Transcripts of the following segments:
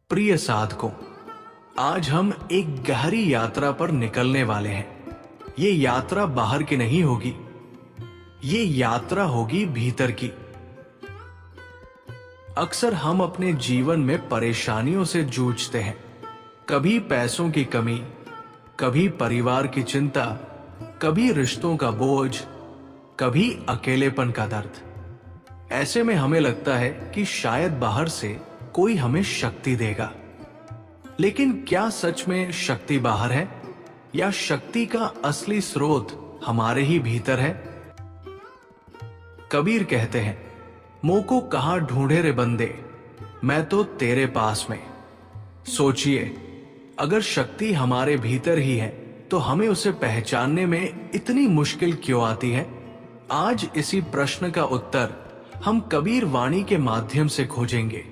प्रिय साधकों, आज हम एक गहरी यात्रा पर निकलने वाले हैं। ये यात्रा बाहर की नहीं होगी, ये यात्रा होगी भीतर की। अक्सर हम अपने जीवन में परेशानियों से जूझते हैं। कभी पैसों की कमी, कभी परिवार की चिंता, कभी रिश्तों का बोझ, कभी अकेलेपन का दर्द। ऐसे में हमें लगता है कि शायद बाहर से कोई हमें शक्ति देगा। लेकिन क्या सच में शक्ति बाहर है, या शक्ति का असली स्रोत हमारे ही भीतर है? कबीर कहते हैं, मोको कहां ढूंढे रे बंदे, मैं तो तेरे पास में। सोचिए, अगर शक्ति हमारे भीतर ही है तो हमें उसे पहचानने में इतनी मुश्किल क्यों आती है? आज इसी प्रश्न का उत्तर हम कबीर वाणी के माध्यम से खोजेंगे।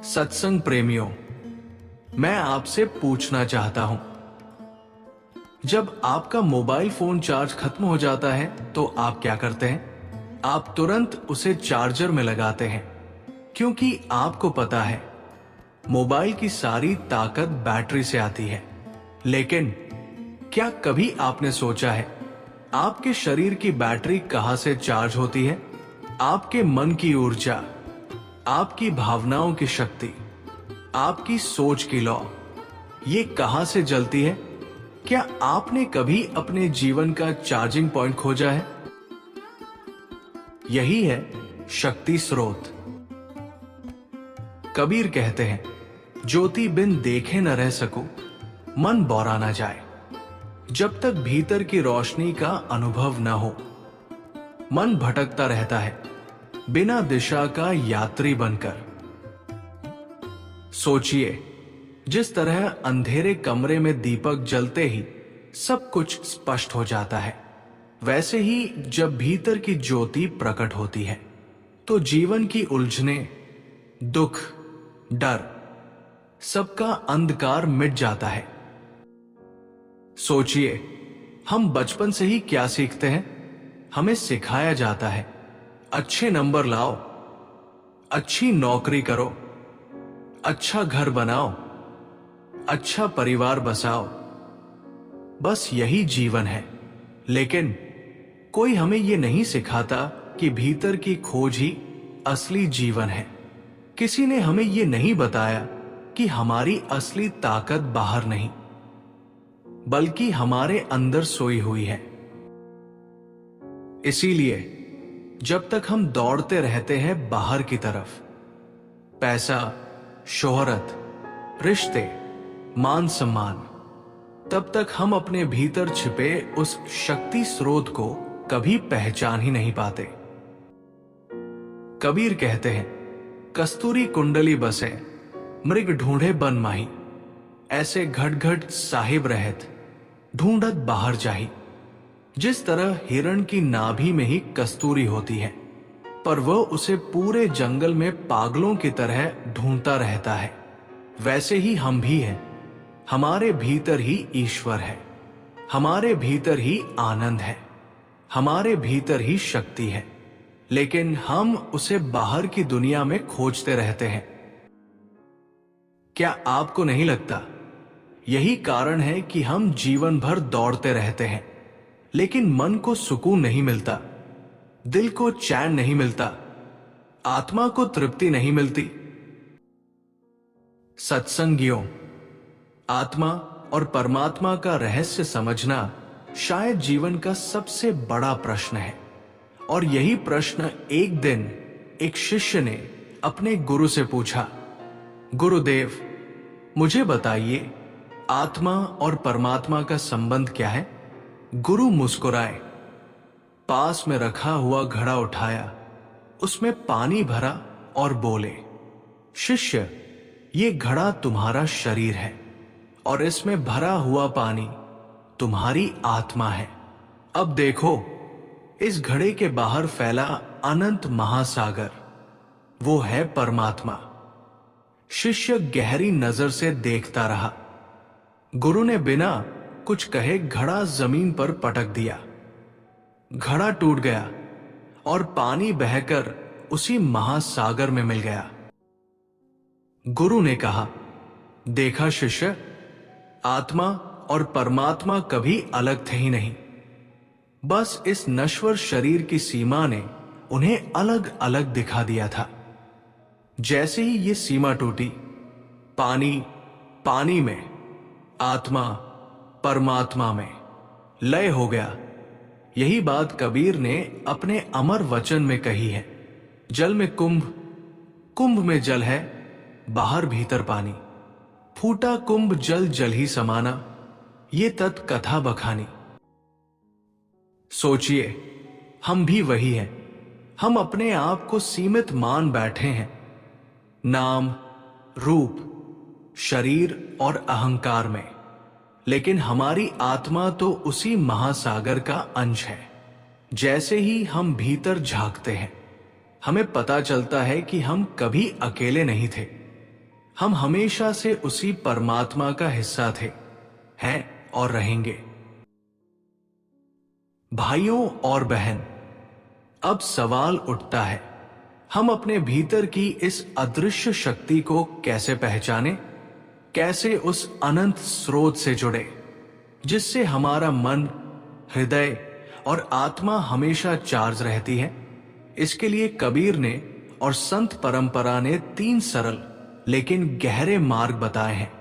सत्संग प्रेमियों, मैं आपसे पूछना चाहता हूं, जब आपका मोबाइल फोन चार्ज खत्म हो जाता है तो आप क्या करते हैं? आप तुरंत उसे चार्जर में लगाते हैं, क्योंकि आपको पता है मोबाइल की सारी ताकत बैटरी से आती है। लेकिन क्या कभी आपने सोचा है, आपके शरीर की बैटरी कहां से चार्ज होती है? आपके मन की ऊर्जा, आपकी भावनाओं की शक्ति, आपकी सोच की लौ, ये कहां से जलती है? क्या आपने कभी अपने जीवन का चार्जिंग पॉइंट खोजा है? यही है शक्ति स्रोत। कबीर कहते हैं, ज्योति बिन देखे न रह सकूं, मन बौरा ना जाए। जब तक भीतर की रोशनी का अनुभव न हो, मन भटकता रहता है, बिना दिशा का यात्री बनकर। सोचिए, जिस तरह अंधेरे कमरे में दीपक जलते ही सब कुछ स्पष्ट हो जाता है, वैसे ही जब भीतर की ज्योति प्रकट होती है तो जीवन की उलझने, दुख, डर, सबका अंधकार मिट जाता है। सोचिए, हम बचपन से ही क्या सीखते हैं? हमें सिखाया जाता है, अच्छे नंबर लाओ, अच्छी नौकरी करो, अच्छा घर बनाओ, अच्छा परिवार बसाओ, बस यही जीवन है। लेकिन कोई हमें यह नहीं सिखाता कि भीतर की खोज ही असली जीवन है। किसी ने हमें यह नहीं बताया कि हमारी असली ताकत बाहर नहीं, बल्कि हमारे अंदर सोई हुई है। इसीलिए जब तक हम दौड़ते रहते हैं बाहर की तरफ, पैसा, शोहरत, रिश्ते, मान सम्मान, तब तक हम अपने भीतर छिपे उस शक्ति स्रोत को कभी पहचान ही नहीं पाते। कबीर कहते हैं, कस्तूरी कुंडली बसे, मृग ढूंढे बन माही, ऐसे घट घट साहिब रहत, ढूंढत बाहर जाही। जिस तरह हिरण की नाभि में ही कस्तूरी होती है, पर वह उसे पूरे जंगल में पागलों की तरह ढूंढता रहता है, वैसे ही हम भी हैं। हमारे भीतर ही ईश्वर है, हमारे भीतर ही आनंद है, हमारे भीतर ही शक्ति है, लेकिन हम उसे बाहर की दुनिया में खोजते रहते हैं। क्या आपको नहीं लगता यही कारण है कि हम जीवन भर दौड़ते रहते हैं, लेकिन मन को सुकून नहीं मिलता, दिल को चैन नहीं मिलता, आत्मा को तृप्ति नहीं मिलती? सत्संगियों, आत्मा और परमात्मा का रहस्य समझना शायद जीवन का सबसे बड़ा प्रश्न है। और यही प्रश्न एक दिन एक शिष्य ने अपने गुरु से पूछा, गुरुदेव, मुझे बताइए, आत्मा और परमात्मा का संबंध क्या है? गुरु मुस्कुराए, पास में रखा हुआ घड़ा उठाया, उसमें पानी भरा और बोले, शिष्य, ये घड़ा तुम्हारा शरीर है और इसमें भरा हुआ पानी तुम्हारी आत्मा है। अब देखो, इस घड़े के बाहर फैला अनंत महासागर, वो है परमात्मा। शिष्य गहरी नजर से देखता रहा। गुरु ने बिना कुछ कहे घड़ा जमीन पर पटक दिया। घड़ा टूट गया और पानी बहकर उसी महासागर में मिल गया। गुरु ने कहा, देखा शिष्य, आत्मा और परमात्मा कभी अलग थे ही नहीं। बस इस नश्वर शरीर की सीमा ने उन्हें अलग अलग दिखा दिया था। जैसे ही ये सीमा टूटी, पानी पानी में, आत्मा परमात्मा में लय हो गया। यही बात कबीर ने अपने अमर वचन में कही है। जल में कुंभ, कुंभ में जल है, बाहर भीतर पानी। फूटा कुंभ जल जल ही समाना, ये तत् कथा बखानी। सोचिए, हम भी वही हैं। हम अपने आप को सीमित मान बैठे हैं, नाम, रूप, शरीर और अहंकार में। लेकिन हमारी आत्मा तो उसी महासागर का अंश है। जैसे ही हम भीतर झांकते हैं, हमें पता चलता है कि हम कभी अकेले नहीं थे। हम हमेशा से उसी परमात्मा का हिस्सा थे, हैं और रहेंगे। भाइयों और बहन, अब सवाल उठता है, हम अपने भीतर की इस अदृश्य शक्ति को कैसे पहचाने? कैसे उस अनंत स्रोत से जुड़े जिससे हमारा मन, हृदय और आत्मा हमेशा चार्ज रहती है? इसके लिए कबीर ने और संत परंपरा ने 3 सरल लेकिन गहरे मार्ग बताए हैं।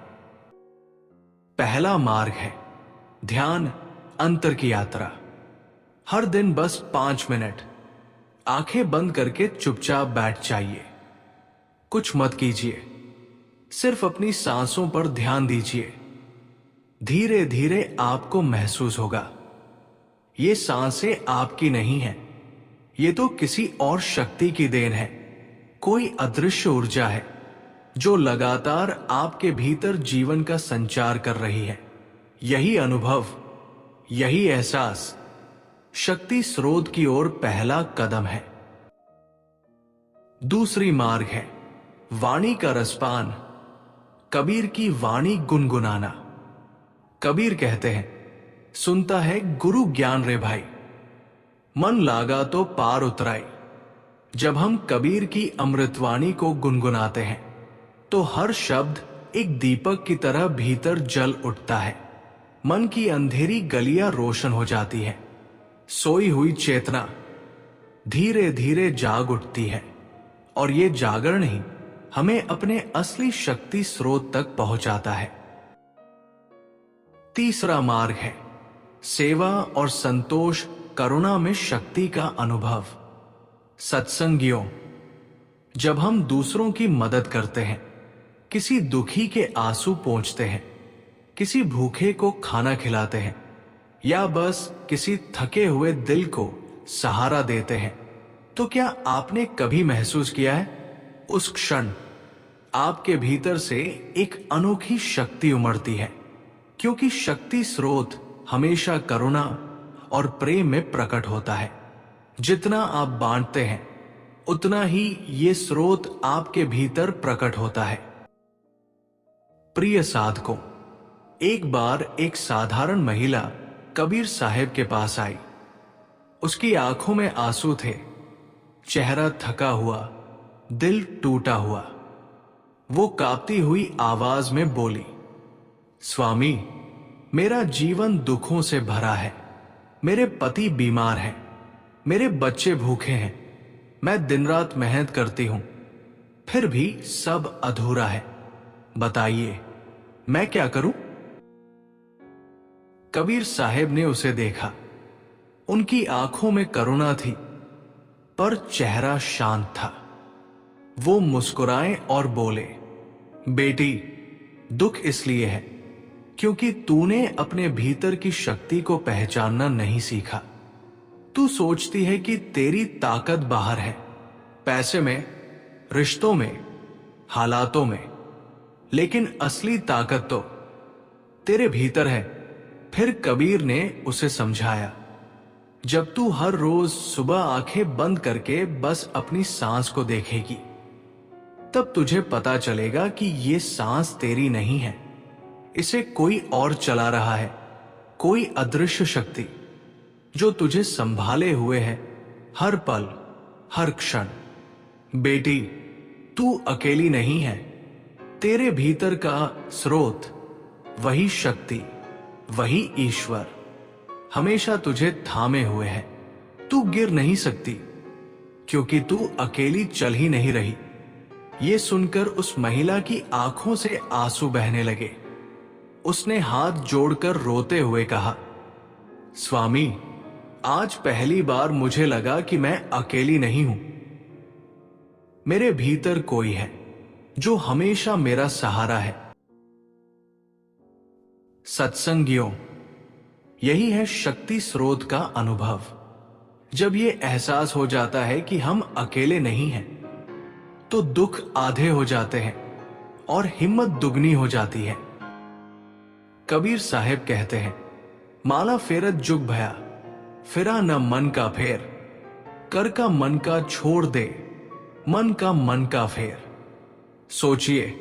पहला मार्ग है ध्यान अंतर की यात्रा। हर दिन बस 5 मिनट आंखें बंद करके चुपचाप बैठ जाइए। कुछ मत कीजिए, सिर्फ अपनी सांसों पर ध्यान दीजिए। धीरे धीरे आपको महसूस होगा, ये सांसें आपकी नहीं हैं, ये तो किसी और शक्ति की देन है। कोई अदृश्य ऊर्जा है जो लगातार आपके भीतर जीवन का संचार कर रही है। यही अनुभव, यही एहसास शक्ति स्रोत की ओर पहला कदम है। दूसरी मार्ग है वाणी का रसपान, कबीर की वाणी गुनगुनाना। कबीर कहते हैं, सुनता है गुरु ज्ञान रे भाई, मन लागा तो पार उतराई। जब हम कबीर की अमृतवाणी को गुनगुनाते हैं तो हर शब्द एक दीपक की तरह भीतर जल उठता है। मन की अंधेरी गलियां रोशन हो जाती है। सोई हुई चेतना धीरे धीरे जाग उठती है और ये जागरण ही हमें अपने असली शक्ति स्रोत तक पहुंचाता है। तीसरा मार्ग है सेवा और संतोष, करुणा में शक्ति का अनुभव। सत्संगियों, जब हम दूसरों की मदद करते हैं, किसी दुखी के आंसू पोंछते हैं, किसी भूखे को खाना खिलाते हैं या बस किसी थके हुए दिल को सहारा देते हैं, तो क्या आपने कभी महसूस किया है उस क्षण आपके भीतर से एक अनोखी शक्ति उमड़ती है? क्योंकि शक्ति स्रोत हमेशा करुणा और प्रेम में प्रकट होता है। जितना आप बांटते हैं उतना ही ये स्रोत आपके भीतर प्रकट होता है। प्रिय साधकों, एक बार एक साधारण महिला कबीर साहब के पास आई। उसकी आंखों में आंसू थे, चेहरा थका हुआ, दिल टूटा हुआ। वो कांपती हुई आवाज में बोली, स्वामी, मेरा जीवन दुखों से भरा है। मेरे पति बीमार हैं, मेरे बच्चे भूखे हैं, मैं दिन रात मेहनत करती हूं, फिर भी सब अधूरा है। बताइए मैं क्या करूं? कबीर साहब ने उसे देखा। उनकी आंखों में करुणा थी, पर चेहरा शांत था। वो मुस्कुराए और बोले, बेटी, दुख इसलिए है क्योंकि तूने अपने भीतर की शक्ति को पहचानना नहीं सीखा। तू सोचती है कि तेरी ताकत बाहर है, पैसे में, रिश्तों में, हालातों में, लेकिन असली ताकत तो तेरे भीतर है। फिर कबीर ने उसे समझाया, जब तू हर रोज सुबह आंखें बंद करके बस अपनी सांस को देखेगी, तब तुझे पता चलेगा कि ये सांस तेरी नहीं है, इसे कोई और चला रहा है। कोई अदृश्य शक्ति जो तुझे संभाले हुए है हर पल, हर क्षण। बेटी, तू अकेली नहीं है। तेरे भीतर का स्रोत, वही शक्ति, वही ईश्वर हमेशा तुझे थामे हुए है। तू गिर नहीं सकती, क्योंकि तू अकेली चल ही नहीं रही। ये सुनकर उस महिला की आंखों से आंसू बहने लगे। उसने हाथ जोड़कर रोते हुए कहा, स्वामी, आज पहली बार मुझे लगा कि मैं अकेली नहीं हूं। मेरे भीतर कोई है जो हमेशा मेरा सहारा है। सत्संगियों, यही है शक्ति स्रोत का अनुभव। जब ये एहसास हो जाता है कि हम अकेले नहीं हैं, तो दुख आधे हो जाते हैं और हिम्मत दुगनी हो जाती है। कबीर साहब कहते हैं, माला फेरत जुग भया, फिरा न मन का फेर, कर का मन का छोड़ दे, मन का मन का फेर। सोचिए,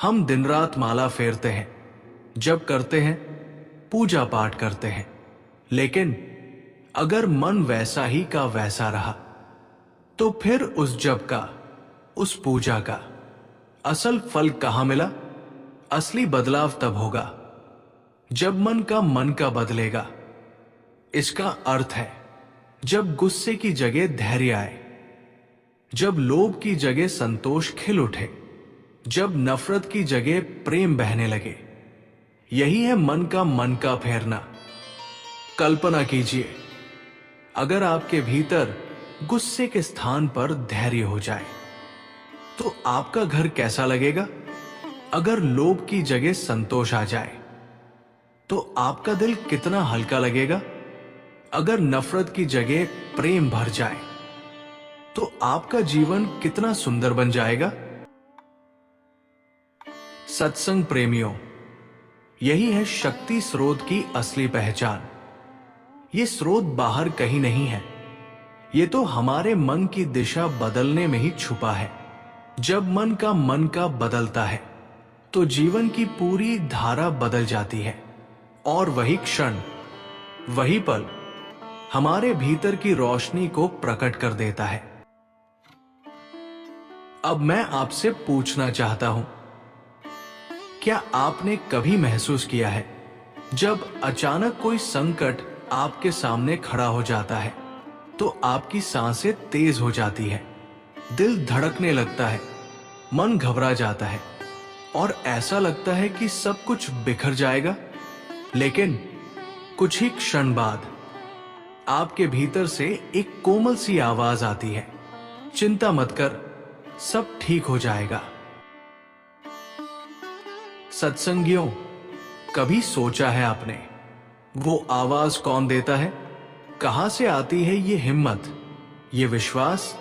हम दिन रात माला फेरते हैं, जब करते हैं, पूजा पाठ करते हैं, लेकिन अगर मन वैसा ही का वैसा रहा, तो फिर उस जप का, उस पूजा का असल फल कहां मिला? असली बदलाव तब होगा जब मन का बदलेगा। इसका अर्थ है, जब गुस्से की जगह धैर्य आए, जब लोभ की जगह संतोष खिल उठे, जब नफरत की जगह प्रेम बहने लगे। यही है मन का फेरना। कल्पना कीजिए, अगर आपके भीतर गुस्से के स्थान पर धैर्य हो जाए, तो आपका घर कैसा लगेगा? अगर लोभ की जगह संतोष आ जाए, तो आपका दिल कितना हल्का लगेगा? अगर नफरत की जगह प्रेम भर जाए, तो आपका जीवन कितना सुंदर बन जाएगा। सत्संग प्रेमियों, यही है शक्ति स्रोत की असली पहचान। ये स्रोत बाहर कहीं नहीं है, ये तो हमारे मन की दिशा बदलने में ही छुपा है। जब मन का बदलता है, तो जीवन की पूरी धारा बदल जाती है, और वही क्षण, वही पल हमारे भीतर की रोशनी को प्रकट कर देता है। अब मैं आपसे पूछना चाहता हूं, क्या आपने कभी महसूस किया है, जब अचानक कोई संकट आपके सामने खड़ा हो जाता है, तो आपकी सांसें तेज हो जाती है, दिल धड़कने लगता है, मन घबरा जाता है और ऐसा लगता है कि सब कुछ बिखर जाएगा। लेकिन कुछ ही क्षण बाद आपके भीतर से एक कोमल सी आवाज आती है, चिंता मत कर, सब ठीक हो जाएगा। सत्संगियों, कभी सोचा है आपने, वो आवाज कौन देता है? कहां से आती है ये हिम्मत, ये विश्वास?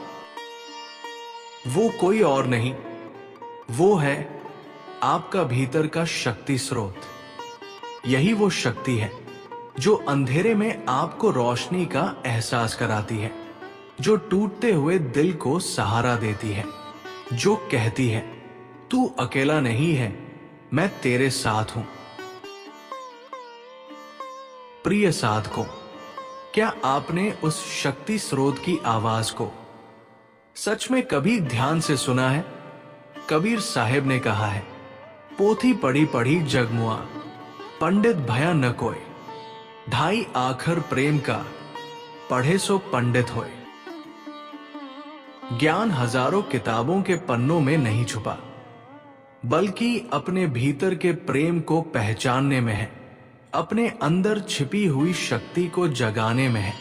वो कोई और नहीं, वो है आपका भीतर का शक्ति स्रोत। यही वो शक्ति है जो अंधेरे में आपको रोशनी का एहसास कराती है, जो टूटते हुए दिल को सहारा देती है, जो कहती है, तू अकेला नहीं है, मैं तेरे साथ हूं। प्रिय साधकों, क्या आपने उस शक्ति स्रोत की आवाज को सच में कभी ध्यान से सुना है? कबीर साहब ने कहा है, पोथी पढ़ी पढ़ी जगमुआ, पंडित भया न कोय, ढाई आखर प्रेम का, पढ़े सो पंडित होए। ज्ञान हजारों किताबों के पन्नों में नहीं छुपा, बल्कि अपने भीतर के प्रेम को पहचानने में है, अपने अंदर छिपी हुई शक्ति को जगाने में है।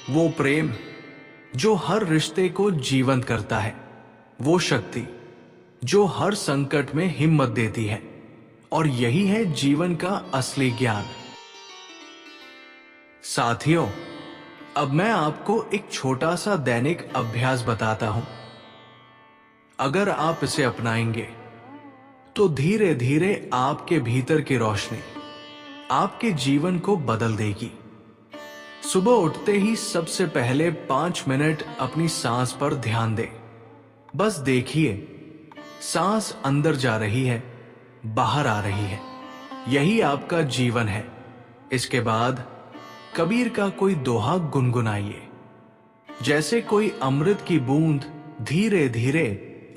वो प्रेम जो हर रिश्ते को जीवंत करता है, वो शक्ति जो हर संकट में हिम्मत देती है, और यही है जीवन का असली ज्ञान। साथियों, अब मैं आपको एक छोटा सा दैनिक अभ्यास बताता हूं। अगर आप इसे अपनाएंगे, तो धीरे धीरे आपके भीतर की रोशनी आपके जीवन को बदल देगी। सुबह उठते ही सबसे पहले 5 मिनट अपनी सांस पर ध्यान दें। बस देखिए, सांस अंदर जा रही है, बाहर आ रही है। यही आपका जीवन है। इसके बाद कबीर का कोई दोहा गुनगुनाइए, जैसे कोई अमृत की बूंद धीरे धीरे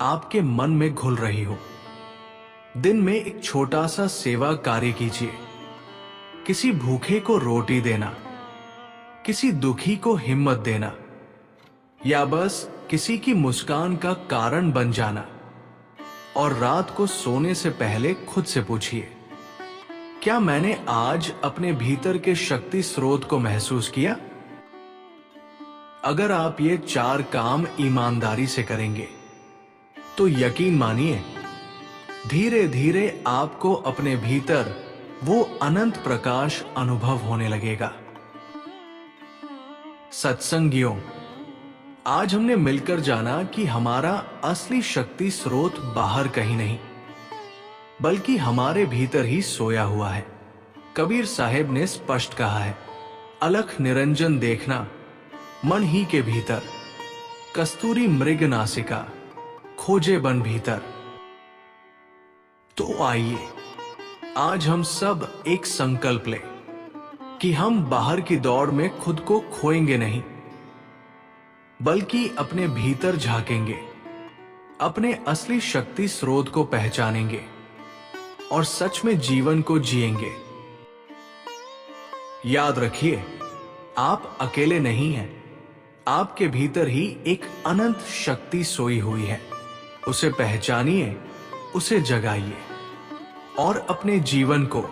आपके मन में घुल रही हो। दिन में एक छोटा सा सेवा कार्य कीजिए। किसी भूखे को रोटी देना, किसी दुखी को हिम्मत देना, या बस किसी की मुस्कान का कारण बन जाना। और रात को सोने से पहले खुद से पूछिए, क्या मैंने आज अपने भीतर के शक्ति स्रोत को महसूस किया? अगर आप ये 4 काम ईमानदारी से करेंगे तो यकीन मानिए, धीरे धीरे आपको अपने भीतर वो अनंत प्रकाश अनुभव होने लगेगा। सत्संगियों, आज हमने मिलकर जाना कि हमारा असली शक्ति स्रोत बाहर कहीं नहीं, बल्कि हमारे भीतर ही सोया हुआ है। कबीर साहेब ने स्पष्ट कहा है, अलख निरंजन देखना मन ही के भीतर, कस्तूरी मृग नासिका खोजे बन भीतर। तो आइए आज हम सब एक संकल्प लें कि हम बाहर की दौड़ में खुद को खोएंगे नहीं, बल्कि अपने भीतर झांकेंगे, अपने असली शक्ति स्रोत को पहचानेंगे और सच में जीवन को जिएंगे। याद रखिए, आप अकेले नहीं हैं। आपके भीतर ही एक अनंत शक्ति सोई हुई है। उसे पहचानिए, उसे जगाइए और अपने जीवन को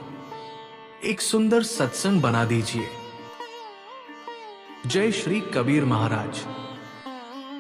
एक सुंदर सत्संग बना दीजिए। जय श्री कबीर महाराज।